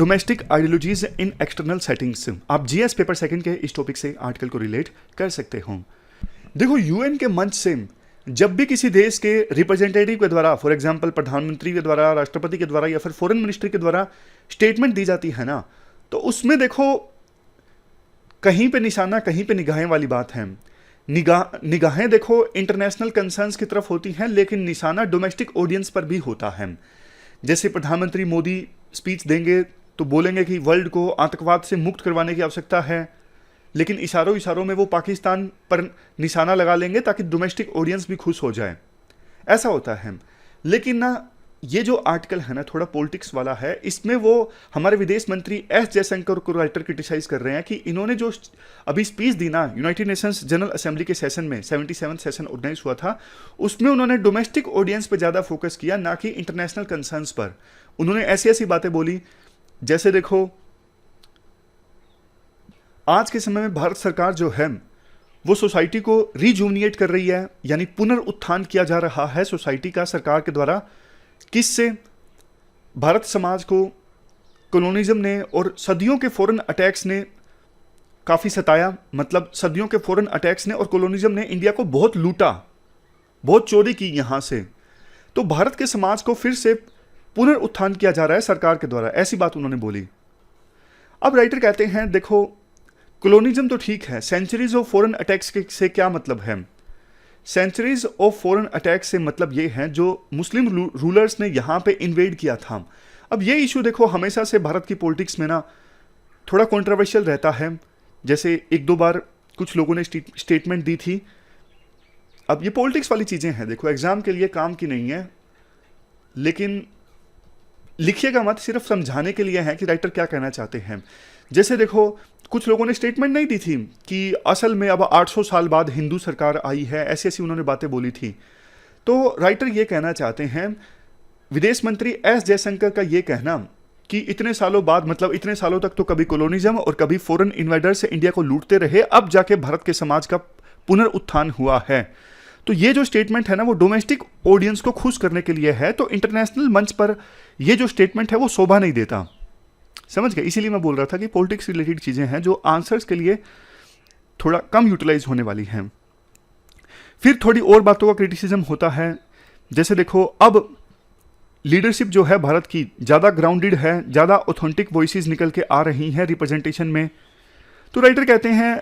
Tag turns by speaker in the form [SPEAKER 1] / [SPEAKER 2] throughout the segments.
[SPEAKER 1] Domestic ideologies इन external settings. आप GS paper second के इस टॉपिक से आर्टिकल को रिलेट कर सकते हो। देखो, यूएन के मंच से जब भी किसी देश के रिप्रेजेंटेटिव के द्वारा, फॉर एग्जांपल प्रधानमंत्री के द्वारा, राष्ट्रपति के द्वारा या फिर फॉरेन मिनिस्ट्री के द्वारा स्टेटमेंट दी जाती है ना, तो उसमें देखो कहीं पे निशाना, कहीं पे निगाहें वाली बात है। निगाहें देखो इंटरनेशनल कंसर्न्स की तरफ होती हैं, लेकिन निशाना डोमेस्टिक ऑडियंस पर भी होता है। जैसे प्रधानमंत्री मोदी स्पीच देंगे तो बोलेंगे कि वर्ल्ड को आतंकवाद से मुक्त करवाने की आवश्यकता है, लेकिन इशारों इशारों में वो पाकिस्तान पर निशाना लगा लेंगे ताकि डोमेस्टिक ऑडियंस भी खुश हो जाए। ऐसा होता है। लेकिन ना, ये जो आर्टिकल है ना, थोड़ा पॉलिटिक्स वाला है। इसमें वो हमारे विदेश मंत्री एस जयशंकर को राइटर क्रिटिसाइज कर रहे हैं कि इन्होंने जो अभी स्पीच दी ना यूनाइटेड नेशंस जनरल असेंबली के सेशन में, 77 सेशन ऑर्गेनाइज हुआ था, उसमें उन्होंने डोमेस्टिक ऑडियंस पर ज़्यादा फोकस किया, ना कि इंटरनेशनल कंसर्न्स पर। उन्होंने ऐसी ऐसी बातें बोली, जैसे देखो आज के समय में भारत सरकार जो है वो सोसाइटी को रिजूवनिएट कर रही है, यानी पुनरुत्थान किया जा रहा है सोसाइटी का सरकार के द्वारा। किससे? भारत समाज को कॉलोनिज्म ने और सदियों के फॉरेन अटैक्स ने काफ़ी सताया। मतलब सदियों के फॉरेन अटैक्स ने और कॉलोनिज्म ने इंडिया को बहुत लूटा, बहुत चोरी की यहाँ से। तो भारत के समाज को फिर से पुनरुत्थान किया जा रहा है सरकार के द्वारा, ऐसी बात उन्होंने बोली। अब राइटर कहते हैं, देखो कॉलोनिज्म तो ठीक है, सेंचुरीज ऑफ फॉरेन अटैक्स से क्या मतलब है? सेंचुरीज ऑफ फॉरेन अटैक्स से मतलब ये है जो मुस्लिम रूलर्स ने यहाँ पे इन्वेड किया था। अब ये इशू देखो हमेशा से भारत की पॉलिटिक्स में ना थोड़ा कंट्रोवर्शियल रहता है। जैसे एक दो बार कुछ लोगों ने स्टेटमेंट दी थी। अब ये पॉलिटिक्स वाली चीज़ें हैं, देखो एग्जाम के लिए काम की नहीं है, लेकिन लिखिएगा मत, सिर्फ समझाने के लिए है कि राइटर क्या कहना चाहते हैं। जैसे देखो कुछ लोगों ने स्टेटमेंट नहीं दी थी कि असल में अब 800 साल बाद हिंदू सरकार आई है, ऐसी ऐसी उन्होंने बातें बोली थी। तो राइटर ये कहना चाहते हैं, विदेश मंत्री एस जयशंकर का ये कहना कि इतने सालों बाद, मतलब इतने सालों तक तो कभी कॉलोनिज्म और कभी फॉरेन इन्वेडर से इंडिया को लूटते रहे, अब जाके भारत के समाज का पुनरुत्थान हुआ है। तो ये जो स्टेटमेंट है ना वो डोमेस्टिक ऑडियंस को खुश करने के लिए है। तो इंटरनेशनल मंच पर ये जो स्टेटमेंट है वो शोभा नहीं देता, समझ गए? इसीलिए मैं बोल रहा था कि पॉलिटिक्स रिलेटेड चीज़ें हैं जो आंसर्स के लिए थोड़ा कम यूटिलाइज होने वाली हैं। फिर थोड़ी और बातों का क्रिटिसिज्म होता है। जैसे देखो अब लीडरशिप जो है भारत की ज़्यादा ग्राउंडेड है, ज़्यादा ऑथेंटिक वॉइसेस निकल के आ रही हैं रिप्रेजेंटेशन में। तो राइटर कहते हैं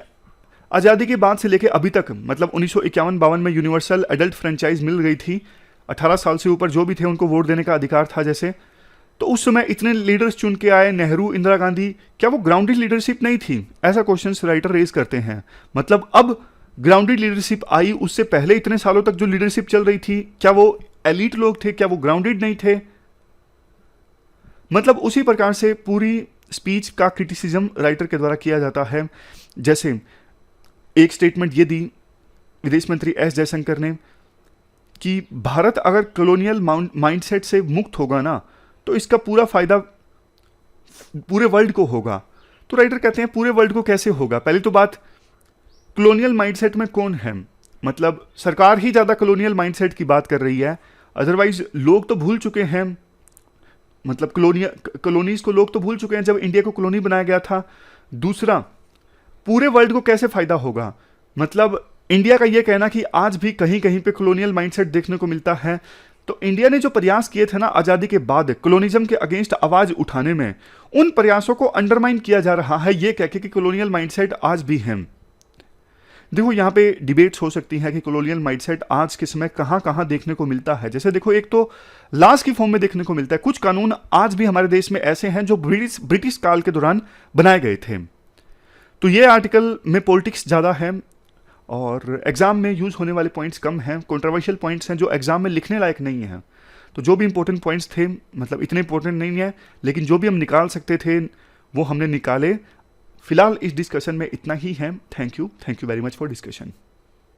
[SPEAKER 1] आज़ादी के बाद से लेके अभी तक, मतलब 1951-52 में यूनिवर्सल एडल्ट फ्रेंचाइज मिल गई थी, 18 साल से ऊपर जो भी थे उनको वोट देने का अधिकार था। जैसे तो उस समय इतने लीडर्स चुन के आए, नेहरू, इंदिरा गांधी, क्या वो ग्राउंडेड लीडरशिप नहीं थी? ऐसा क्वेश्चन राइटर रेज करते हैं। मतलब अब ग्राउंडेड लीडरशिप आई, उससे पहले इतने सालों तक जो लीडरशिप चल रही थी, क्या वो एलीट लोग थे? क्या वो ग्राउंडेड नहीं थे? मतलब उसी प्रकार से पूरी स्पीच का क्रिटिसिज्म राइटर के द्वारा किया जाता है। जैसे एक स्टेटमेंट ये दी विदेश मंत्री एस जयशंकर ने कि भारत अगर कॉलोनियल माइंडसेट से मुक्त होगा ना तो इसका पूरा फायदा पूरे वर्ल्ड को होगा। तो राइटर कहते हैं पूरे वर्ल्ड को कैसे होगा? पहली तो बात, कॉलोनियल माइंडसेट में कौन है? मतलब सरकार ही ज़्यादा कॉलोनियल माइंडसेट की बात कर रही है, अदरवाइज लोग तो भूल चुके हैं। मतलब कॉलोनीज को लोग तो भूल चुके हैं जब इंडिया को कॉलोनी बनाया गया था। दूसरा, पूरे वर्ल्ड को कैसे फायदा होगा? मतलब इंडिया का यह कहना कि आज भी कहीं कहीं पे कॉलोनियल माइंडसेट देखने को मिलता है। तो इंडिया ने जो प्रयास किए थे ना आज़ादी के बाद कॉलोनिज्म के अगेंस्ट आवाज़ उठाने में, उन प्रयासों को अंडरमाइन किया जा रहा है ये कह के कि कॉलोनियल माइंडसेट आज भी है। देखो यहाँ पे डिबेट्स हो सकती हैं कि कॉलोनियल माइंडसेट आज के समय कहाँ कहाँ देखने को मिलता है। जैसे देखो एक तो लॉज की फॉर्म में देखने को मिलता है, कुछ कानून आज भी हमारे देश में ऐसे हैं जो ब्रिटिश काल के दौरान बनाए गए थे। तो ये आर्टिकल में पॉलिटिक्स ज़्यादा है और एग्ज़ाम में यूज़ होने वाले पॉइंट्स कम हैं, कंट्रोवर्शियल पॉइंट्स हैं जो एग्ज़ाम में लिखने लायक नहीं हैं। तो जो भी इंपॉर्टेंट पॉइंट्स थे, मतलब इतने इंपॉर्टेंट नहीं है, लेकिन जो भी हम निकाल सकते थे वो हमने निकाले। फिलहाल इस डिस्कशन में इतना ही है। Thank you very much for discussion.